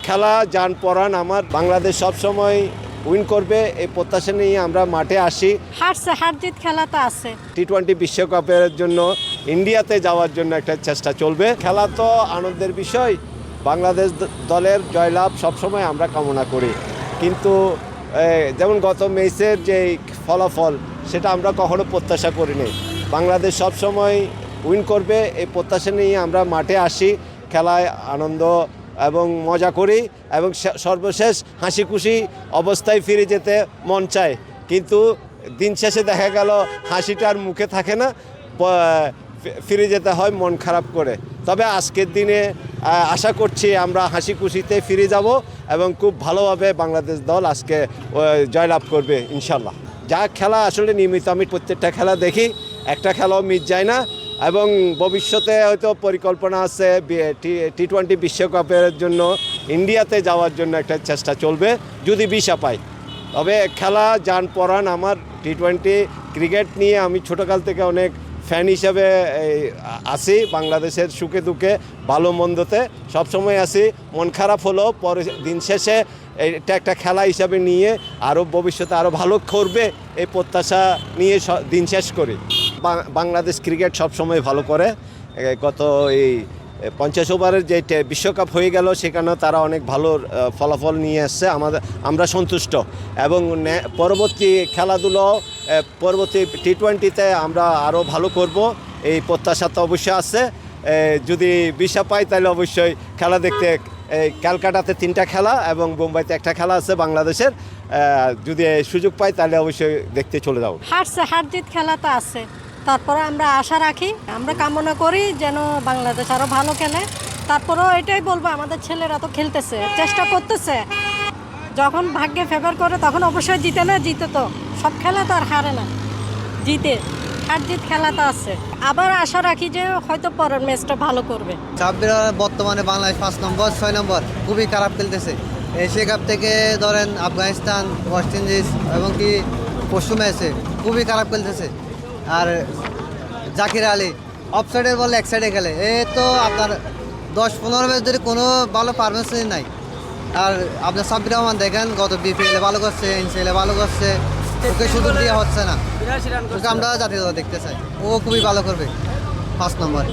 খেলা যান পরাণ আমার বাংলাদেশ সবসময় উইন করবে এই প্রত্যাশা নিয়ে আমরা মাঠে আসি। হার জিত খেলা তো আছে। টি-20 বিশ্বকাপের জন্য ইন্ডিয়াতে যাওয়ার জন্য একটা চেষ্টা চলবে। খেলা তো আনন্দের বিষয়, বাংলাদেশ দলের জয়লাভ সবসময় আমরা কামনা করি, কিন্তু যেমন গত ম্যাচের যে ফলাফল সেটা আমরা কখনো প্রত্যাশা করিনি। বাংলাদেশ সবসময় উইন করবে এই প্রত্যাশা নিয়ে আমরা মাঠে আসি, খেলায় আনন্দ এবং মজা করি এবং সর্বশেষ হাসি খুশি অবস্থায় ফিরে যেতে মন চায়, কিন্তু দিন শেষে দেখা গেল হাসিটার মুখে থাকে না, ফিরে যেতে হয় মন খারাপ করে। তবে আজকের দিনে আশা করছি আমরা হাসি খুশিতে ফিরে যাব এবং খুব ভালোভাবে বাংলাদেশ দল আজকে জয়লাভ করবে ইনশাল্লাহ। যা খেলা আসলে নিয়মিত আমি প্রত্যেকটা খেলা দেখি, একটা খেলাও মিস যায় না এবং ভবিষ্যতে হয়তো পরিকল্পনা আছে টি-20 বিশ্বকাপের জন্য ইন্ডিয়াতে যাওয়ার জন্য একটা চেষ্টা চলবে যদি ভিসা পাই। তবে খেলা যান পরাণ আমার টি-20 ক্রিকেট নিয়ে আমি ছোটোকাল থেকে অনেক ফ্যান হিসাবে আছি, বাংলাদেশের সুখে দুঃখে ভালো মন্দতে সবসময় আছি। মন খারাপ হলো পরে দিন শেষে এটা একটা খেলা হিসাবে নিয়ে আরও ভবিষ্যতে আরও ভালো করবে এই প্রত্যাশা নিয়ে দিন শেষ করি। বাংলাদেশ ক্রিকেট সবসময় ভালো করে, গত এই 50 ওভারের যে বিশ্বকাপ হয়ে গেল সেখানেও তারা অনেক ভালো ফলাফল নিয়ে আসছে, আমরা সন্তুষ্ট এবং পরবর্তী খেলাধুলো পরবর্তী টি-20তে আমরা আরও ভালো করব এই প্রত্যাশা তো অবশ্যই আছে। যদি ভিসা পাই তাহলে অবশ্যই খেলা দেখতে, ক্যালকাটাতে 3টা খেলা এবং বোম্বাইতে একটা খেলা আছে বাংলাদেশের, যদি সুযোগ পাই তাহলে অবশ্যই দেখতে চলে যাবো। হার জিত খেলা তো আছে, তারপরে আমরা আশা রাখি, আমরা কামনা করি যেন বাংলাদেশ আরও ভালো খেলে। তারপরেও এটাই বলবো আমাদের ছেলেরা তো খেলতেছে, চেষ্টা করতেছে, যখন ভাগ্যে ফেভার করে তখন অবশ্যই জিতে না, জিতে তো সব খেলা তো আর হারে না, জিতে। হার জিত খেলা তো আছে, আবার আশা রাখি যে হয়তো পরের ম্যাচটা ভালো করবে। সাব্বির বর্তমানে বাংলাদেশ 5 নম্বর 6 নম্বর খুবই খারাপ খেলতেছে। এশিয়া কাপ থেকে ধরেন আফগানিস্তান, ওয়েস্ট ইন্ডিজ এবং কি পশ্চিম ম্যাচে খুবই খারাপ খেলতেছে। আর জাকির আলী অফসাইডের বলে এক সাইডে খেলে, এ তো আপনার 10-15 ম্যাচ ধরে কোনো ভালো পারফরমেন্সই নাই। আর আপনার সাব্বির রহমান দেখেন গত বিপিএলে ভালো করছে, এনসিএলে ভালো করছে, ওকে সুযোগ দেওয়া হচ্ছে না, ওকে আমরা জাতীয় দল দেখতে চাই, ও খুবই ভালো করবে 5 নম্বরে।